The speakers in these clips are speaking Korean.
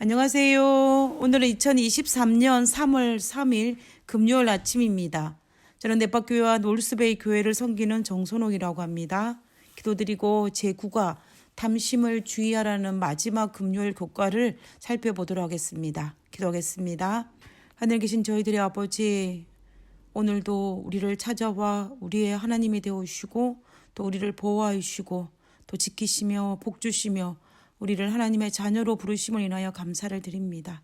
안녕하세요. 오늘은 2023년 3월 3일 금요일 아침입니다. 저는 내박교회와 놀스베이 교회를 섬기는 정선옥이라고 합니다. 기도드리고 제9과 탐심을 주의하라는 마지막 금요일 교과를 살펴보도록 하겠습니다. 기도하겠습니다. 하늘 계신 저희들의 아버지, 오늘도 우리를 찾아와 우리의 하나님이 되어주시고 또 우리를 보호하여 주시고 또 지키시며 복주시며 우리를 하나님의 자녀로 부르심을 인하여 감사를 드립니다.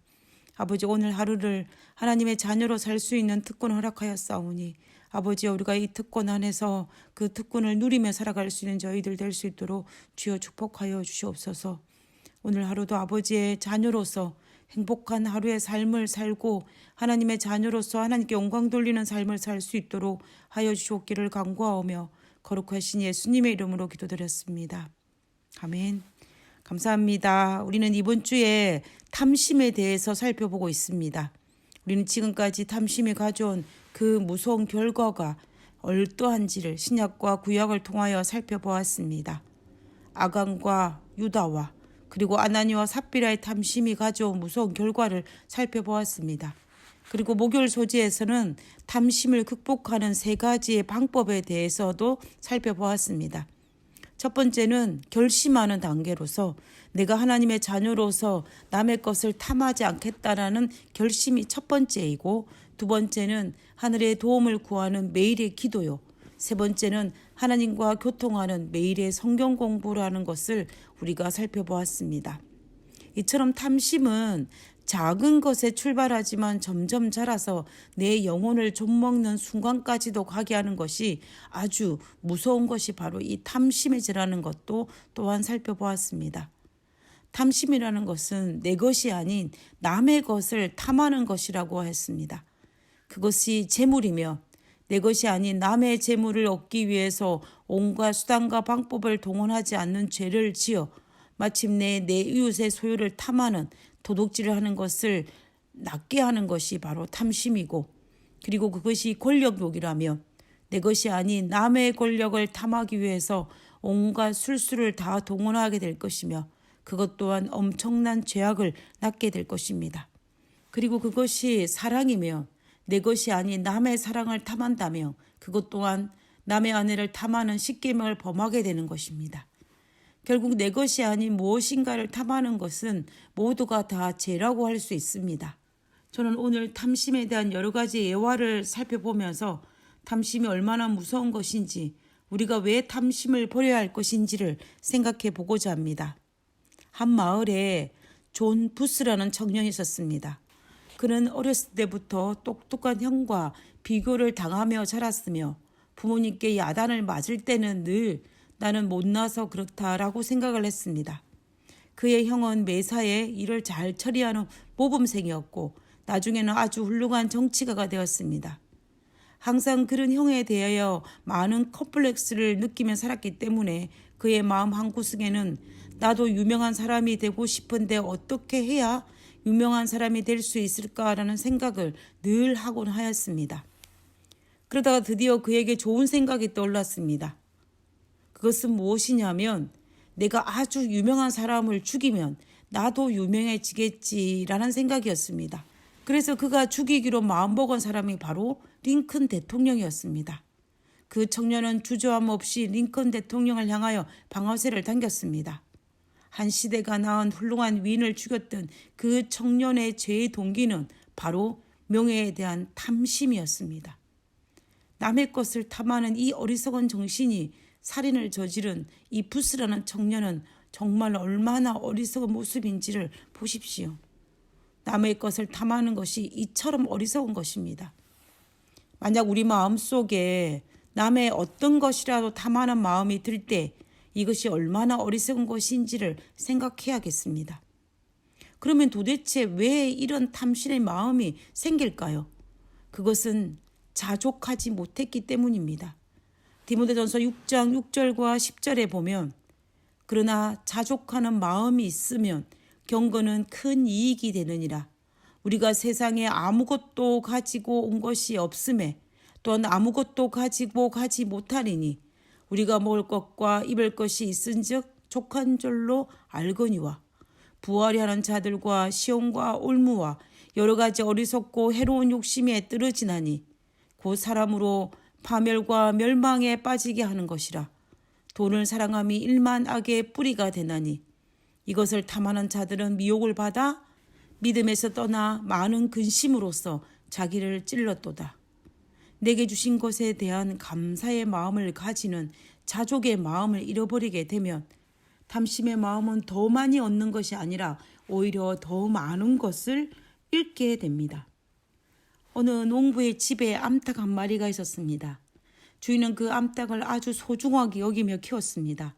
아버지, 오늘 하루를 하나님의 자녀로 살 수 있는 특권을 허락하였사오니 아버지, 우리가 이 특권 안에서 그 특권을 누리며 살아갈 수 있는 저희들 될 수 있도록 주여 축복하여 주시옵소서. 오늘 하루도 아버지의 자녀로서 행복한 하루의 삶을 살고 하나님의 자녀로서 하나님께 영광 돌리는 삶을 살 수 있도록 하여 주시옵기를 간구하오며 거룩하신 예수님의 이름으로 기도드렸습니다. 아멘. 감사합니다. 우리는 이번 주에 탐심에 대해서 살펴보고 있습니다. 우리는 지금까지 탐심이 가져온 그 무서운 결과가 어떠한지를 신약과 구약을 통하여 살펴보았습니다. 아간과 유다와 그리고 아나니와 삽비라의 탐심이 가져온 무서운 결과를 살펴보았습니다. 그리고 목요일 소지에서는 탐심을 극복하는 3가지의 방법에 대해서도 살펴보았습니다. 첫 번째는 결심하는 단계로서 내가 하나님의 자녀로서 남의 것을 탐하지 않겠다라는 결심이 첫 번째이고, 두 번째는 하늘의 도움을 구하는 매일의 기도요, 세 번째는 하나님과 교통하는 매일의 성경 공부라는 것을 우리가 살펴보았습니다. 이처럼 탐심은 작은 것에 출발하지만 점점 자라서 내 영혼을 좀먹는 순간까지도 가게 하는 것이 아주 무서운 것이 바로 이 탐심의 죄라는 것도 또한 살펴보았습니다. 탐심이라는 것은 내 것이 아닌 남의 것을 탐하는 것이라고 했습니다. 그것이 재물이며 내 것이 아닌 남의 재물을 얻기 위해서 온갖 수단과 방법을 동원하지 않는 죄를 지어 마침내 내 이웃의 소유를 탐하는 도둑질을 하는 것을 낫게 하는 것이 바로 탐심이고, 그리고 그것이 권력욕이라며 내 것이 아닌 남의 권력을 탐하기 위해서 온갖 술수를 다 동원하게 될 것이며 그것 또한 엄청난 죄악을 낳게 될 것입니다. 그리고 그것이 사랑이며 내 것이 아닌 남의 사랑을 탐한다며 그것 또한 남의 아내를 탐하는 십계명을 범하게 되는 것입니다. 결국 내 것이 아닌 무엇인가를 탐하는 것은 모두가 다 죄라고 할 수 있습니다. 저는 오늘 탐심에 대한 여러 가지 예화를 살펴보면서 탐심이 얼마나 무서운 것인지, 우리가 왜 탐심을 버려야 할 것인지를 생각해 보고자 합니다. 한 마을에 존 부스라는 청년이 있었습니다. 그는 어렸을 때부터 똑똑한 형과 비교를 당하며 자랐으며 부모님께 야단을 맞을 때는 늘 나는 못나서 그렇다라고 생각을 했습니다. 그의 형은 매사에 일을 잘 처리하는 모범생이었고 나중에는 아주 훌륭한 정치가가 되었습니다. 항상 그런 형에 대하여 많은 컴플렉스를 느끼며 살았기 때문에 그의 마음 한구석에는 나도 유명한 사람이 되고 싶은데 어떻게 해야 유명한 사람이 될 수 있을까라는 생각을 늘 하곤 하였습니다. 그러다가 드디어 그에게 좋은 생각이 떠올랐습니다. 그것은 무엇이냐면 내가 아주 유명한 사람을 죽이면 나도 유명해지겠지라는 생각이었습니다. 그래서 그가 죽이기로 마음먹은 사람이 바로 링컨 대통령이었습니다. 그 청년은 주저함 없이 링컨 대통령을 향하여 방아쇠를 당겼습니다. 한 시대가 낳은 훌륭한 위인을 죽였던 그 청년의 죄의 동기는 바로 명예에 대한 탐심이었습니다. 남의 것을 탐하는 이 어리석은 정신이 살인을 저지른 이 부스라는 청년은 정말 얼마나 어리석은 모습인지를 보십시오. 남의 것을 탐하는 것이 이처럼 어리석은 것입니다. 만약 우리 마음속에 남의 어떤 것이라도 탐하는 마음이 들 때 이것이 얼마나 어리석은 것인지를 생각해야겠습니다. 그러면 도대체 왜 이런 탐심의 마음이 생길까요? 그것은 자족하지 못했기 때문입니다. 디모데전서 6장 6절과 10절에 보면 그러나 자족하는 마음이 있으면 경건은 큰 이익이 되느니라. 우리가 세상에 아무것도 가지고 온 것이 없음에 또한 아무것도 가지고 가지 못하리니 우리가 먹을 것과 입을 것이 있은즉 족한 줄로 알거니와 부하리 하는 자들과 시험과 올무와 여러 가지 어리석고 해로운 욕심에 떨어지나니 곧 사람으로 파멸과 멸망에 빠지게 하는 것이라. 돈을 사랑함이 일만 악의 뿌리가 되나니 이것을 탐하는 자들은 미혹을 받아 믿음에서 떠나 많은 근심으로써 자기를 찔렀도다. 내게 주신 것에 대한 감사의 마음을 가지는 자족의 마음을 잃어버리게 되면 탐심의 마음은 더 많이 얻는 것이 아니라 오히려 더 많은 것을 잃게 됩니다. 어느 농부의 집에 암탉 한 마리가 있었습니다. 주인은 그 암탉을 아주 소중하게 여기며 키웠습니다.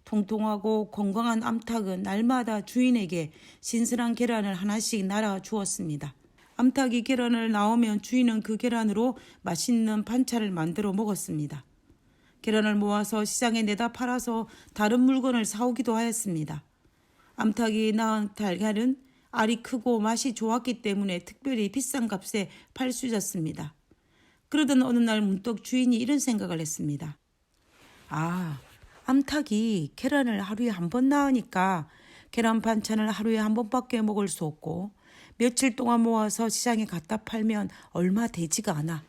통통하고 건강한 암탉은 날마다 주인에게 신선한 계란을 하나씩 날아 주었습니다. 암탉이 계란을 낳으면 주인은 그 계란으로 맛있는 반찬을 만들어 먹었습니다. 계란을 모아서 시장에 내다 팔아서 다른 물건을 사오기도 하였습니다. 암탉이 낳은 달걀은 알이 크고 맛이 좋았기 때문에 특별히 비싼 값에 팔 수 있었습니다. 그러던 어느 날 문득 주인이 이런 생각을 했습니다. 암탉이 계란을 하루에 한 번 낳으니까 계란 반찬을 하루에 한 번밖에 먹을 수 없고 며칠 동안 모아서 시장에 갖다 팔면 얼마 되지가 않아.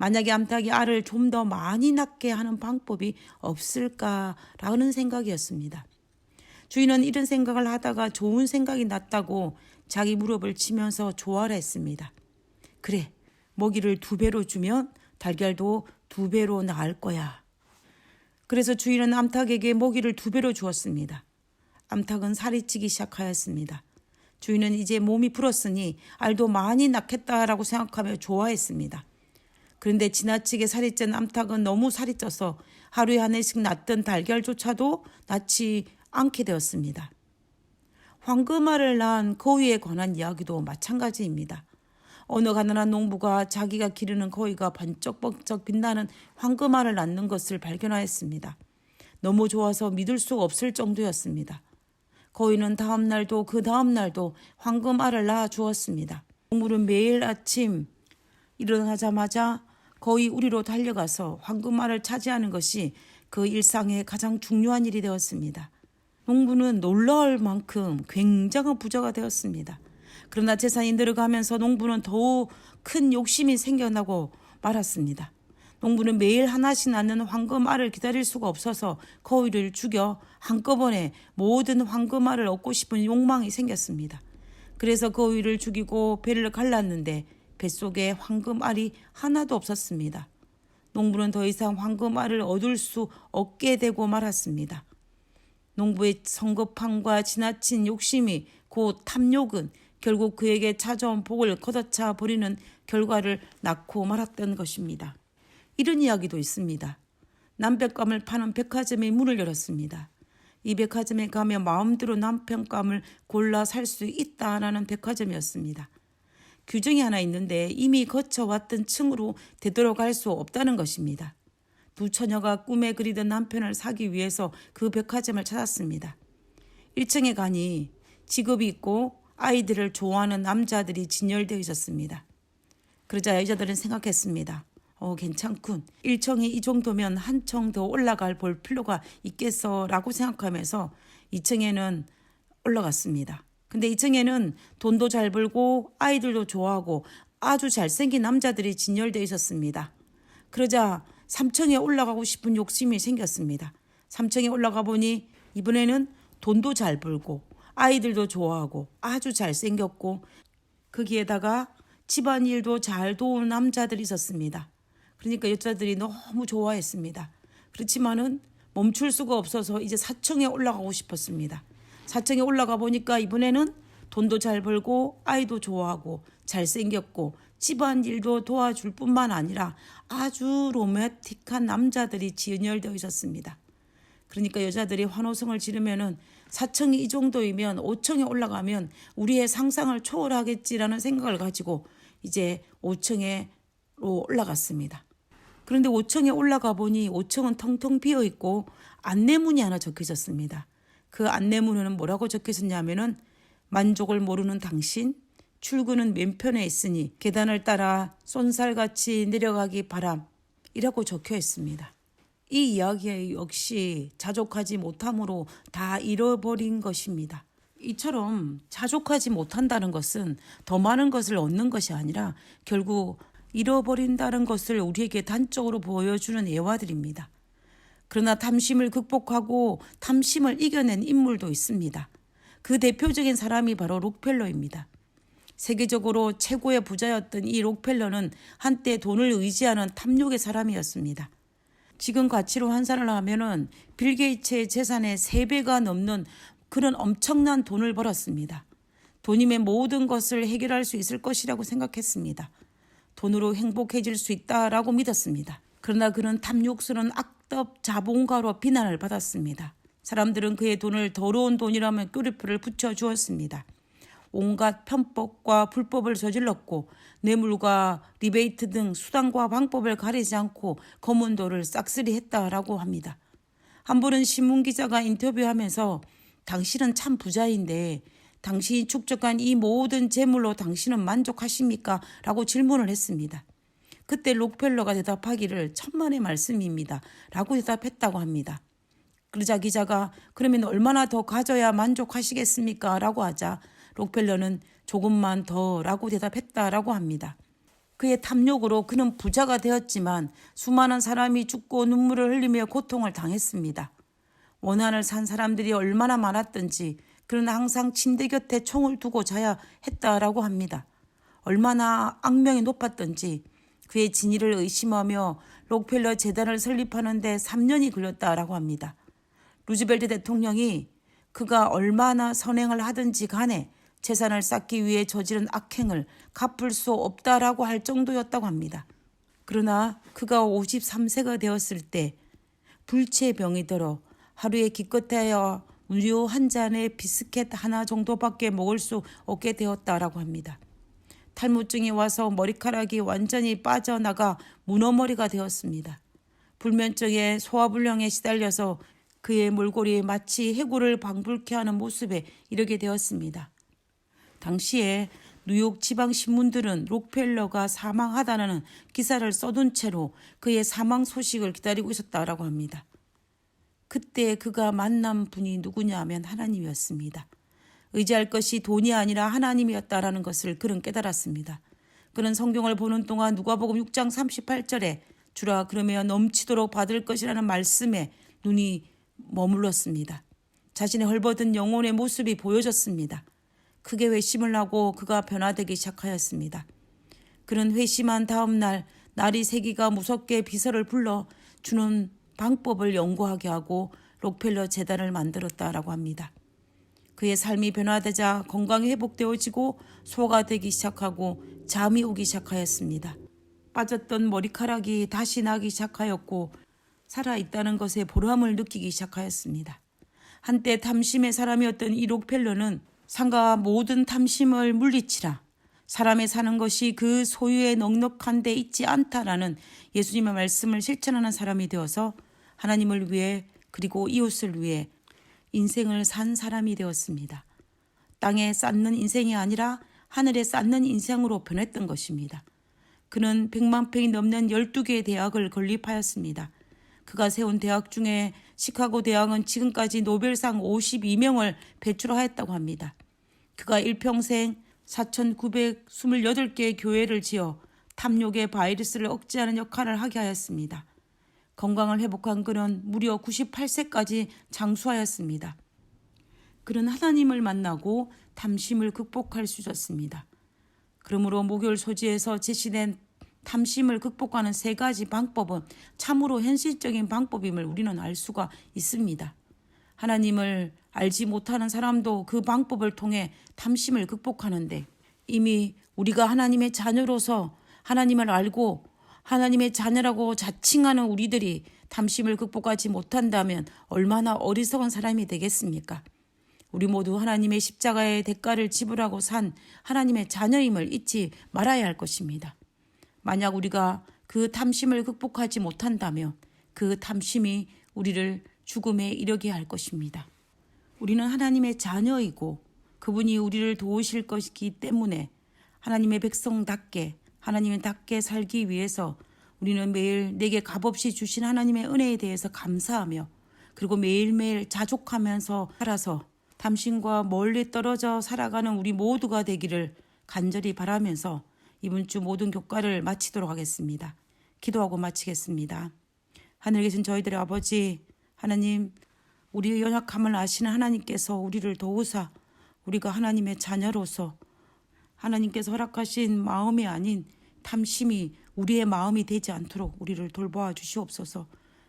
만약에 암탉이 알을 좀 더 많이 낳게 하는 방법이 없을까라는 생각이었습니다. 주인은 이런 생각을 하다가 좋은 생각이 났다고 자기 무릎을 치면서 조화를 했습니다. 그래, 먹이를 2배로 주면 달걀도 2배로 나을 거야. 그래서 주인은 암탉에게 먹이를 2배로 주었습니다. 암탉은 살이 찌기 시작하였습니다. 주인은 이제 몸이 불었으니 알도 많이 낳겠다라고 생각하며 좋아했습니다. 그런데 지나치게 살이 찐 암탉은 너무 살이 쪄서 하루에 한 해씩 낳던 달걀조차도 낳지 않게 되었습니다. 황금알을 낳은 거위에 관한 이야기도 마찬가지입니다. 어느 가난한 농부가 자기가 기르는 거위가 번쩍번쩍 빛나는 황금알을 낳는 것을 발견하였습니다. 너무 좋아서 믿을 수가 없을 정도였습니다. 거위는 다음 날도 그 다음 날도 황금알을 낳아 주었습니다. 농부는 매일 아침 일어나자마자 거위 우리로 달려가서 황금알을 차지하는 것이 그 일상의 가장 중요한 일이 되었습니다. 농부는 놀라울 만큼 굉장한 부자가 되었습니다. 그러나 재산이 늘어가면서 농부는 더욱 큰 욕심이 생겨나고 말았습니다. 농부는 매일 하나씩 낳는 황금알을 기다릴 수가 없어서 거위를 죽여 한꺼번에 모든 황금알을 얻고 싶은 욕망이 생겼습니다. 그래서 거위를 죽이고 배를 갈랐는데 뱃속에 황금알이 하나도 없었습니다. 농부는 더 이상 황금알을 얻을 수 없게 되고 말았습니다. 농부의 성급함과 지나친 욕심이 곧 탐욕은 결국 그에게 찾아온 복을 걷어차 버리는 결과를 낳고 말았던 것입니다. 이런 이야기도 있습니다. 남편감을 파는 백화점의 문을 열었습니다. 이 백화점에 가면 마음대로 남편감을 골라 살 수 있다라는 백화점이었습니다. 규정이 하나 있는데 이미 거쳐왔던 층으로 되돌아갈 수 없다는 것입니다. 두 처녀가 꿈에 그리던 남편을 사기 위해서 그 백화점을 찾았습니다. 1층에 가니 직업이 있고 아이들을 좋아하는 남자들이 진열되어 있었습니다. 그러자 여자들은 생각했습니다. 괜찮군. 1층이 이 정도면 한 층 더 올라갈 볼 필요가 있겠어라고 생각하면서 2층에는 올라갔습니다. 근데 2층에는 돈도 잘 벌고 아이들도 좋아하고 아주 잘생긴 남자들이 진열되어 있었습니다. 그러자 3층에 올라가고 싶은 욕심이 생겼습니다. 3층에 올라가 보니 이번에는 돈도 잘 벌고 아이들도 좋아하고 아주 잘생겼고 거기에다가 집안일도 잘 도우는 남자들이 있었습니다. 그러니까 여자들이 너무 좋아했습니다. 그렇지만은 멈출 수가 없어서 이제 4층에 올라가고 싶었습니다. 4층에 올라가 보니까 이번에는 돈도 잘 벌고 아이도 좋아하고 잘생겼고 집안일도 도와줄 뿐만 아니라 아주 로맨틱한 남자들이 진열되어 있었습니다. 그러니까 여자들이 환호성을 지르면은 4층이 이 정도이면 5층에 올라가면 우리의 상상을 초월하겠지라는 생각을 가지고 이제 5층으로 올라갔습니다. 그런데 5층에 올라가 보니 5층은 텅텅 비어 있고 안내문이 하나 적혀 있었습니다. 그 안내문에는 뭐라고 적혀 있었냐면은 만족을 모르는 당신, 출근은 맨편에 있으니 계단을 따라 쏜살같이 내려가기 바람이라고 적혀 있습니다. 이 이야기 역시 자족하지 못함으로 다 잃어버린 것입니다. 이처럼 자족하지 못한다는 것은 더 많은 것을 얻는 것이 아니라 결국 잃어버린다는 것을 우리에게 단적으로 보여주는 예화들입니다. 그러나 탐심을 극복하고 탐심을 이겨낸 인물도 있습니다. 그 대표적인 사람이 바로 록펠러입니다. 세계적으로 최고의 부자였던 이 록펠러는 한때 돈을 의지하는 탐욕의 사람이었습니다. 지금 가치로 환산을 하면은 빌 게이츠의 재산의 3배가 넘는 그런 엄청난 돈을 벌었습니다. 돈이면 모든 것을 해결할 수 있을 것이라고 생각했습니다. 돈으로 행복해질 수 있다라고 믿었습니다. 그러나 그는 탐욕스러운 악덕 자본가로 비난을 받았습니다. 사람들은 그의 돈을 더러운 돈이라며 꾀리표를 붙여주었습니다. 온갖 편법과 불법을 저질렀고 뇌물과 리베이트 등 수단과 방법을 가리지 않고 검은 돈을 싹쓸이했다라고 합니다. 한 번은 신문기자가 인터뷰하면서 당신은 참 부자인데 당신이 축적한 이 모든 재물로 당신은 만족하십니까? 라고 질문을 했습니다. 그때 록펠러가 대답하기를 천만의 말씀입니다. 라고 대답했다고 합니다. 그러자 기자가 그러면 얼마나 더 가져야 만족하시겠습니까? 라고 하자 록펠러는 조금만 더 라고 대답했다라고 합니다. 그의 탐욕으로 그는 부자가 되었지만 수많은 사람이 죽고 눈물을 흘리며 고통을 당했습니다. 원한을 산 사람들이 얼마나 많았던지 그는 항상 침대 곁에 총을 두고 자야 했다라고 합니다. 얼마나 악명이 높았던지 그의 진위를 의심하며 록펠러 재단을 설립하는 데 3년이 걸렸다라고 합니다. 루즈벨트 대통령이 그가 얼마나 선행을 하든지 간에 재산을 쌓기 위해 저지른 악행을 갚을 수 없다라고 할 정도였다고 합니다. 그러나 그가 53세가 되었을 때 불치병이 들어 하루에 기껏해야 우유 한 잔에 비스켓 하나 정도밖에 먹을 수 없게 되었다라고 합니다. 탈모증이 와서 머리카락이 완전히 빠져나가 문어머리가 되었습니다. 불면증에 소화불량에 시달려서 그의 몰골이 마치 해골을 방불케 하는 모습에 이르게 되었습니다. 당시에 뉴욕 지방 신문들은 록펠러가 사망하다는 기사를 써둔 채로 그의 사망 소식을 기다리고 있었다라고 합니다. 그때 그가 만난 분이 누구냐 하면 하나님이었습니다. 의지할 것이 돈이 아니라 하나님이었다라는 것을 그는 깨달았습니다. 그는 성경을 보는 동안 누가복음 6장 38절에 주라 그러면 넘치도록 받을 것이라는 말씀에 눈이 머물렀습니다. 자신의 헐벗은 영혼의 모습이 보여졌습니다. 크게 회심을 하고 그가 변화되기 시작하였습니다. 그는 회심한 다음 날이 새기가 무섭게 비서를 불러 주는 방법을 연구하게 하고 록펠러 재단을 만들었다라고 합니다. 그의 삶이 변화되자 건강이 회복되어지고 소화가 되기 시작하고 잠이 오기 시작하였습니다. 빠졌던 머리카락이 다시 나기 시작하였고 살아있다는 것에 보람을 느끼기 시작하였습니다. 한때 탐심의 사람이었던 이 록펠러는 상가 모든 탐심을 물리치라. 사람의 사는 것이 그 소유의 넉넉한 데 있지 않다라는 예수님의 말씀을 실천하는 사람이 되어서 하나님을 위해 그리고 이웃을 위해 인생을 산 사람이 되었습니다. 땅에 쌓는 인생이 아니라 하늘에 쌓는 인생으로 변했던 것입니다. 그는 100만 평이 넘는 12개의 대학을 건립하였습니다. 그가 세운 대학 중에 시카고 대학은 지금까지 노벨상 52명을 배출하였다고 합니다. 그가 일평생 4,928개의 교회를 지어 탐욕의 바이러스를 억제하는 역할을 하게 하였습니다. 건강을 회복한 그는 무려 98세까지 장수하였습니다. 그는 하나님을 만나고 탐심을 극복할 수 있었습니다. 그러므로 목요일 소지에서 제시된 탐심을 극복하는 3가지 방법은 참으로 현실적인 방법임을 우리는 알 수가 있습니다. 하나님을 알지 못하는 사람도 그 방법을 통해 탐심을 극복하는데 이미 우리가 하나님의 자녀로서 하나님을 알고 하나님의 자녀라고 자칭하는 우리들이 탐심을 극복하지 못한다면 얼마나 어리석은 사람이 되겠습니까? 우리 모두 하나님의 십자가의 대가를 지불하고 산 하나님의 자녀임을 잊지 말아야 할 것입니다. 만약 우리가 그 탐심을 극복하지 못한다면 그 탐심이 우리를 죽음에 이르게 할 것입니다. 우리는 하나님의 자녀이고 그분이 우리를 도우실 것이기 때문에 하나님의 백성답게 하나님답게 살기 위해서 우리는 매일 내게 값없이 주신 하나님의 은혜에 대해서 감사하며 그리고 매일매일 자족하면서 살아서 당신과 멀리 떨어져 살아가는 우리 모두가 되기를 간절히 바라면서 이번 주 모든 교과를 마치도록 하겠습니다. 기도하고 마치겠습니다. 하늘에 계신 저희들의 아버지 하나님, 우리의 연약함을 아시는 하나님께서 우리를 도우사 우리가 하나님의 자녀로서 하나님께서 허락하신 마음이 아닌 탐심이 우리의 마음이 되지 않도록 우리를 돌보아 주시옵소서.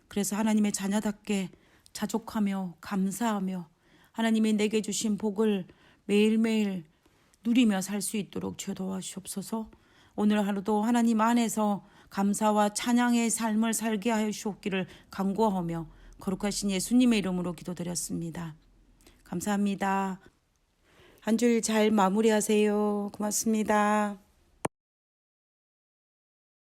그래서 하나님의 자녀답게 자족하며 감사하며 하나님이 내게 주신 복을 매일매일 누리며 살 수 있도록 주여 도와주시옵소서. 오늘 하루도 하나님 안에서 감사와 찬양의 삶을 살게 하여 주옵기를 간구하며 거룩하신 예수님의 이름으로 기도드렸습니다. 감사합니다. 한 주일 잘 마무리하세요. 고맙습니다.